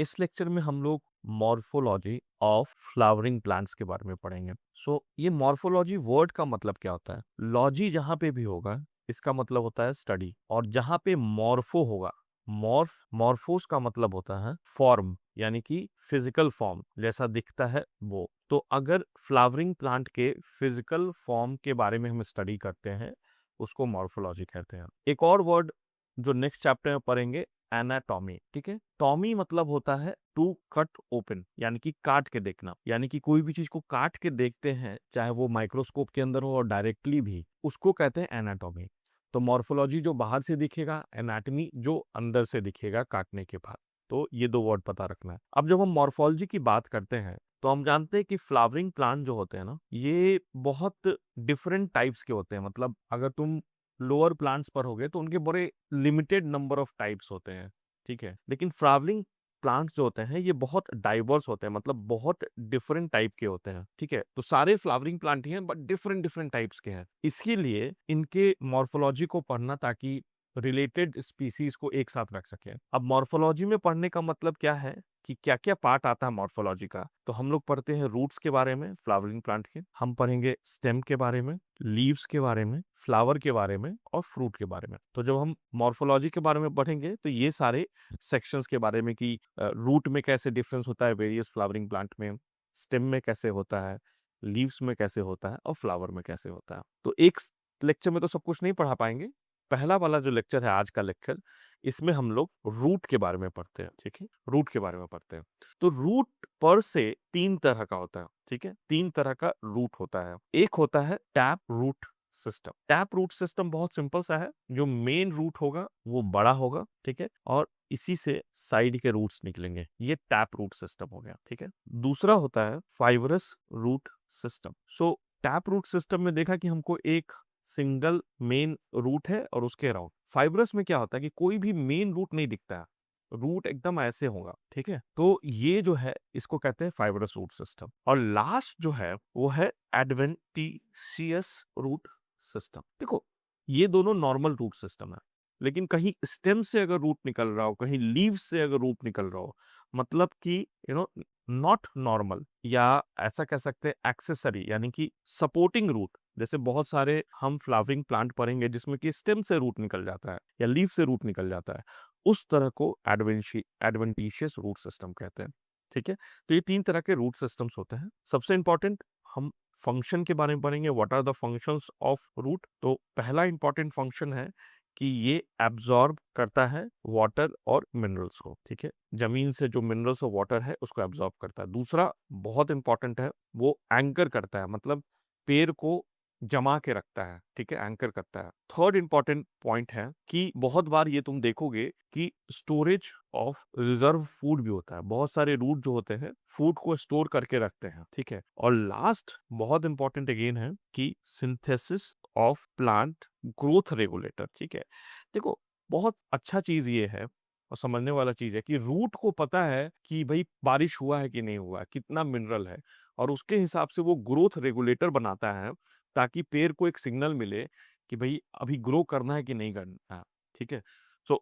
इस लेक्चर में हम लोग मॉर्फोलॉजी ऑफ फ्लावरिंग प्लांट्स के बारे में पढ़ेंगे। ये मॉर्फोलॉजी वर्ड का मतलब क्या होता है? लॉजी जहाँ पे भी होगा इसका मतलब होता है स्टडी, और जहाँ पे मॉर्फो होगा, मॉर्फोस का मतलब होता है फॉर्म, यानी कि फिजिकल फॉर्म जैसा दिखता है वो। तो अगर फ्लावरिंग प्लांट के फिजिकल फॉर्म के बारे में हम स्टडी करते हैं उसको मॉर्फोलॉजी कहते हैं। एक और वर्ड जो नेक्स्ट चैप्टर में पढ़ेंगे, एनाटॉमी। ठीक है, टॉमी मतलब होता है टू कट ओपन, यानी कि काट के देखना, यानी कि कोई भी चीज को काट के देखते हैं, चाहे वो माइक्रोस्कोप के अंदर हो और डायरेक्टली भी, उसको कहते हैं एनाटॉमी। तो मॉर्फोलॉजी जो बाहर से दिखेगा, एनाटॉमी जो अंदर से दिखेगा काटने के बाद। तो ये दो वर्ड पता रखना है। अब जब हम मॉर्फोलॉजी की बात करते हैं तो हम जानते हैं कि फ्लावरिंग प्लांट जो होते हैं ना, ये बहुत डिफरेंट टाइप्स के होते हैं। मतलब अगर तुम लोअर प्लांट्स पर हो गए तो उनके बड़े लिमिटेड नंबर ऑफ टाइप्स होते हैं। ठीक है, लेकिन फ्लावरिंग प्लांट्स जो होते हैं ये बहुत डाइवर्स होते हैं, मतलब बहुत डिफरेंट टाइप के होते हैं। ठीक है, तो सारे फ्लावरिंग प्लांट ही हैं बट डिफरेंट डिफरेंट टाइप्स के हैं। इसके लिए इनके मॉर्फोलॉजी को पढ़ना ताकि रिलेटेड स्पीसीज को एक साथ रख सकें। अब मॉर्फोलॉजी में पढ़ने का मतलब क्या है कि क्या क्या पार्ट आता है मॉर्फोलॉजी का। तो हम लोग पढ़ते हैं रूट्स के बारे में फ्लावरिंग प्लांट के, हम पढ़ेंगे स्टेम के बारे में, लीव्स के बारे में, फ्लावर के बारे में और फ्रूट के बारे में। तो जब हम मॉर्फोलॉजी के बारे में पढ़ेंगे तो ये सारे सेक्शंस के बारे में कि रूट में कैसे डिफरेंस होता है वेरियस फ्लावरिंग प्लांट में, स्टेम में कैसे होता है, लीव्स में कैसे होता है और फ्लावर में कैसे होता है। तो एक लेक्चर में तो सब कुछ नहीं पढ़ा पाएंगे। पहला वाला जो लेक्चर है आज का लेक्चर, इसमें हम लोग रूट के बारे में पढ़ते हैं। ठीक है, रूट के बारे में पढ़ते हैं। तो रूट पर से तीन तरह का होता है। ठीक है, तीन तरह का रूट होता है। एक होता है tap root system. Tap root system बहुत सिंपल सा है, जो मेन रूट होगा वो बड़ा होगा। ठीक है, और इसी से साइड के रूट्स निकलेंगे, ये टैप रूट सिस्टम हो गया। ठीक है, दूसरा होता है fibrous root system. Tap root system में देखा कि हमको एक सिंगल मेन रूट है और उसके अराउंड। फाइबरस में क्या होता है कि कोई भी मेन रूट नहीं दिखता है, रूट एकदम ऐसे होगा। ठीक है, तो ये जो है इसको कहते हैं फाइबरस रूट सिस्टम। और लास्ट जो है वो है एडवेंटिशियस रूट सिस्टम। देखो, ये दोनों नॉर्मल रूट सिस्टम है, लेकिन कहीं स्टेम से अगर रूट निकल रहा हो, कहीं लीव से अगर रूट निकल रहा हो, मतलब कि नॉट नॉर्मल, या ऐसा कह सकते हैं एक्सेसरी, यानी कि सपोर्टिंग रूट। जैसे बहुत सारे हम फ्लावरिंग प्लांट पढ़ेंगे जिसमें कि स्टेम से रूट निकल जाता है या लीव से रूट निकल जाता है, उस तरह को एडवेंटिशियस रूट सिस्टम कहते हैं। ठीक है, तो ये तीन तरह के रूट सिस्टम्स होते हैं। सबसे इंपॉर्टेंट हम फंक्शन के बारे में पढ़ेंगे, what are the functions of root. तो पहला इंपॉर्टेंट फंक्शन है कि ये एब्जॉर्ब करता है वाटर और मिनरल्स को। ठीक है, जमीन से जो मिनरल्स और वाटर है उसको एब्जॉर्ब करता है। दूसरा बहुत इंपॉर्टेंट है, वो एंकर करता है, मतलब पेड़ को जमा के रखता है। ठीक है, एंकर करता है। थर्ड इंपॉर्टेंट पॉइंट है कि बहुत बार ये तुम देखोगे कि स्टोरेज ऑफ रिजर्व फूड भी होता है। बहुत सारे रूट जो होते हैं फूड को स्टोर करके रखते हैं। ठीक है, और लास्ट बहुत इंपॉर्टेंट अगेन है कि synthesis of plant growth regulator. ठीक है, देखो बहुत अच्छा चीज ये है और समझने वाला चीज है कि रूट को पता है कि भाई बारिश हुआ है कि नहीं हुआ है, कितना मिनरल है, और उसके हिसाब से वो ग्रोथ रेगुलेटर बनाता है ताकि पेड़ को एक सिग्नल मिले कि भाई अभी ग्रो करना है कि नहीं करना है। ठीक है,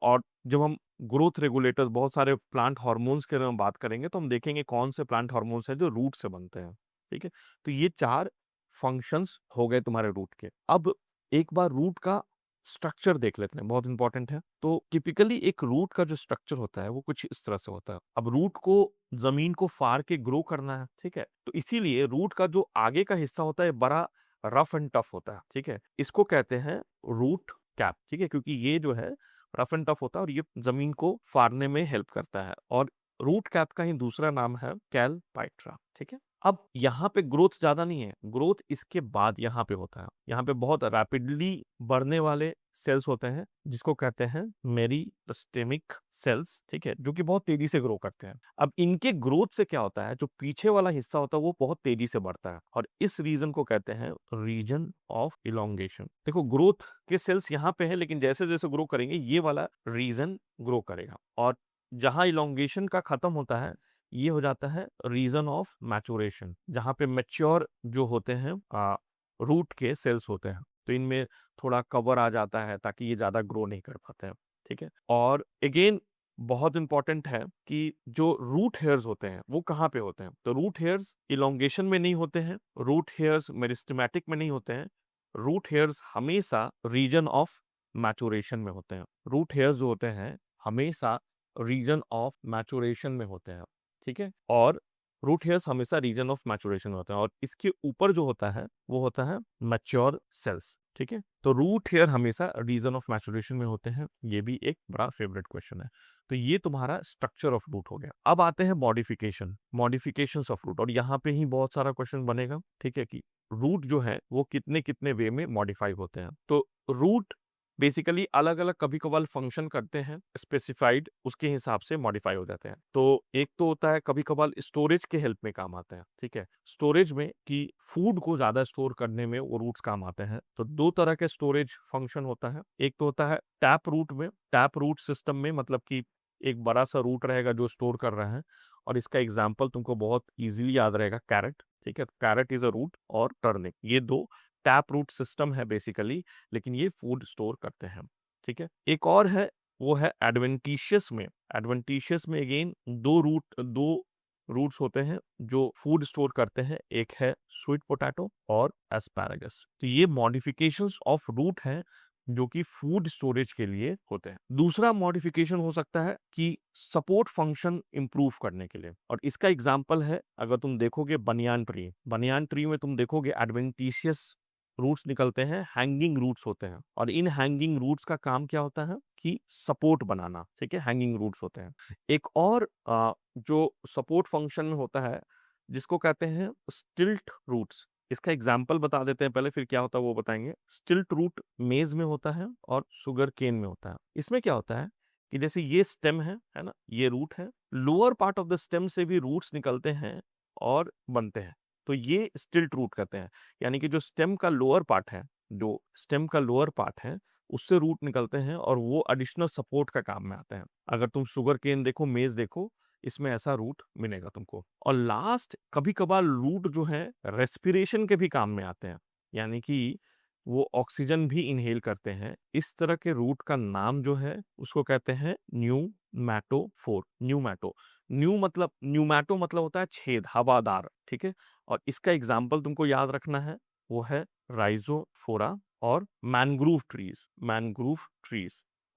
और जब हम ग्रोथ रेगुलेटर्स, बहुत सारे प्लांट हार्मोन्स के बारे में बात करेंगे तो हम देखेंगे कौन से प्लांट हार्मोन्स हैं जो रूट से बनते हैं। ठीक है, तो ये चार फंक्शंस हो गए तुम्हारे रूट के। अब एक बार रूट का स्ट्रक्चर देख लेते हैं, बहुत इंपॉर्टेंट है। तो टिपिकली एक रूट का जो स्ट्रक्चर होता है वो कुछ इस तरह से होता है। अब रूट को जमीन को फाड़ के ग्रो करना है। ठीक है, तो इसीलिए रूट का जो आगे का हिस्सा होता है बड़ा रफ एंड टफ होता है। ठीक है, इसको कहते हैं रूट कैप। ठीक है, क्योंकि ये जो है रफ एंड टफ होता है और ये जमीन को फाड़ने में हेल्प करता है। और रूट कैप का ही दूसरा नाम है कैलपाइट्रा। ठीक है, अब यहाँ पे ग्रोथ ज्यादा नहीं है, ग्रोथ इसके बाद यहाँ पे होता है। यहाँ पे बहुत रैपिडली बढ़ने वाले सेल्स होते हैं जिसको कहते हैं मेरिस्टेमिक सेल्स। ठीक है, जो कि बहुत तेजी से ग्रो करते हैं। अब इनके ग्रोथ से क्या होता है, जो पीछे वाला हिस्सा होता है वो बहुत तेजी से बढ़ता है, और इस रीजन को कहते हैं रीजन ऑफ इलोंगेशन। देखो, ग्रोथ के सेल्स यहाँ पे है, लेकिन जैसे जैसे ग्रो करेंगे ये वाला रीजन ग्रो करेगा, और जहां इलोंगेशन का खत्म होता है ये हो जाता है रीजन ऑफ मैचुरेशन, जहां पे मैच्योर जो होते हैं रूट के सेल्स होते हैं। तो इनमें थोड़ा कवर आ जाता है ताकि ये ज्यादा ग्रो नहीं कर पाते हैं। ठीक है, और अगेन बहुत इंपॉर्टेंट है कि जो रूट हेयर्स होते हैं वो कहाँ पे होते हैं। तो रूट हेयर्स इलोंगेशन में नहीं होते हैं, रूट हेयर्स मेरिस्टेमेटिक में नहीं होते हैं, रूट हेयर्स हमेशा रीजन ऑफ मैचुरेशन में होते हैं। रूट हेयर्स जो होते हैं हमेशा रीजन ऑफ मैचुरेशन में होते हैं, ठीक है। और रूट हेयर्स हमेशा रीजन ऑफ मैचुरेशन में होते हैं, और इसके ऊपर जो होता है वो होता है मैच्योर सेल्स, ठीक है। तो रूट हेयर हमेशा रीजन ऑफ मैचुरेशन में होते हैं, ये भी एक बड़ा फेवरेट क्वेश्चन है। तो ये तुम्हारा स्ट्रक्चर ऑफ रूट हो गया। अब आते हैं मॉडिफिकेशंस ऑफ रूट, और यहाँ पे ही बहुत सारा क्वेश्चन बनेगा, ठीक है, कि रूट जो है वो कितने कितने वे में मॉडिफाई होते हैं। तो रूट बेसिकली अलग अलग कभी कभार फंक्शन करते हैं, स्पेसिफाइड उसके हिसाब से मॉडिफाई हो जाते हैं। तो एक तो होता है कभी कभार स्टोरेज के हेल्प में काम आते हैं, ठीक है, स्टोरेज में कि फूड को ज्यादा स्टोर करने में वो रूट्स काम आते हैं। तो दो तरह के स्टोरेज फंक्शन होता है। एक तो होता है टैप रूट में, टैप रूट सिस्टम में मतलब कि एक बड़ा सा रूट रहेगा जो स्टोर कर रहा है, और इसका एग्जाम्पल तुमको बहुत इजीली याद रहेगा, कैरेट, ठीक है। कैरेट इज अ रूट, और टर्निप, ये दो टैप रूट सिस्टम है बेसिकली, लेकिन ये फूड स्टोर करते हैं, ठीक है। एक और है, वो है एडवेंटिशियस में। एडवेंटिशियस में अगेन दो रूट्स होते हैं जो फूड स्टोर करते हैं, एक है स्वीट पोटैटो और एस्पैरागस। तो ये मॉडिफिकेशंस ऑफ रूट हैं जो कि फूड स्टोरेज के लिए होते हैं। दूसरा मॉडिफिकेशन हो सकता है कि सपोर्ट फंक्शन इंप्रूव करने के लिए, और इसका एग्जांपल है, अगर तुम देखोगे बनियान ट्री में तुम देखोगे एडवेंटिशियस रूट्स निकलते हैं, हैंगिंग रूट्स होते हैं, और इन हैंगिंग रूट्स का काम क्या होता है कि सपोर्ट बनाना, ठीक है, हैंगिंग रूट्स होते हैं। एक और जो सपोर्ट फंक्शन में होता है जिसको कहते हैं स्टिल्ट रूट्स। इसका एग्जाम्पल बता देते हैं पहले, फिर क्या होता है वो बताएंगे। स्टिल्ट रूट मेज में होता है और शुगर केन में होता है। इसमें क्या होता है कि जैसे ये स्टेम है ना, ये रूट है, lower part of the stem से भी रूट्स निकलते हैं और बनते हैं, तो ये स्टिल्ट रूट कहते हैं। यानी कि जो स्टेम का लोअर पार्ट है, जो स्टेम का लोअर पार्ट है उससे रूट निकलते हैं, और वो एडिशनल सपोर्ट का काम में आते हैं। अगर तुम शुगर केन देखो, मेज देखो, इसमें ऐसा रूट मिलेगा तुमको। और लास्ट, कभी कभार रूट जो है रेस्पिरेशन के भी काम में आते हैं, यानी कि वो ऑक्सीजन भी इनहेल करते हैं। इस तरह के रूट का नाम जो है उसको कहते हैं न्यूमैटोफोर। न्यूमैटो मतलब होता है छेद, हवादार, ठीक है। और इसका एग्जाम्पल तुमको याद रखना है, वो है राइजोफोरा और मैनग्रूव ट्रीज।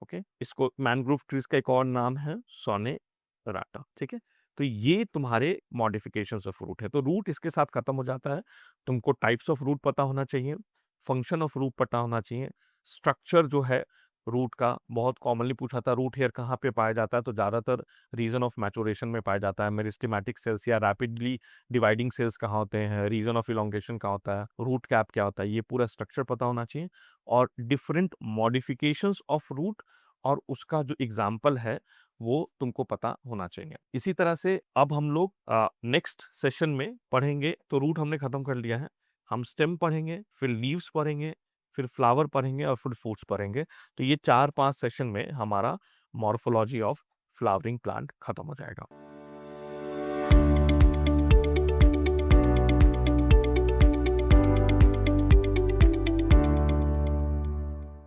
ओके, इसको मैनग्रूव ट्रीज का एक और नाम है सोने राटा, ठीक है। तो ये तुम्हारे मॉडिफिकेशंस ऑफ रूट है। तो रूट इसके साथ खत्म हो जाता है। तुमको टाइप्स ऑफ रूट पता होना चाहिए, फंक्शन ऑफ रूट पता होना चाहिए, स्ट्रक्चर जो है रूट का बहुत कॉमनली पूछा था, रूट हेयर कहाँ पे पाया जाता है, तो ज्यादातर रीजन ऑफ मैचुरेशन में पाया जाता है। मेरिस्टेमेटिक सेल्स या रैपिडली डिवाइडिंग सेल्स कहाँ होते हैं, रीजन ऑफ इलोंगेशन कहाँ होता है, रूट कैप क्या होता है, ये पूरा स्ट्रक्चर पता होना चाहिए। और डिफरेंट मॉडिफिकेशंस ऑफ रूट और उसका जो एग्जाम्पल है वो तुमको पता होना चाहिए। इसी तरह से अब हम लोग नेक्स्ट सेशन में पढ़ेंगे। तो रूट हमने खत्म कर लिया है, हम स्टेम पढ़ेंगे, फिर लीव्स पढ़ेंगे, फिर फ्लावर पढ़ेंगे, और फिर फ्रूट्स पढ़ेंगे। तो ये 4-5 सेशन में हमारा मॉर्फोलॉजी ऑफ फ्लावरिंग प्लांट खत्म हो जाएगा।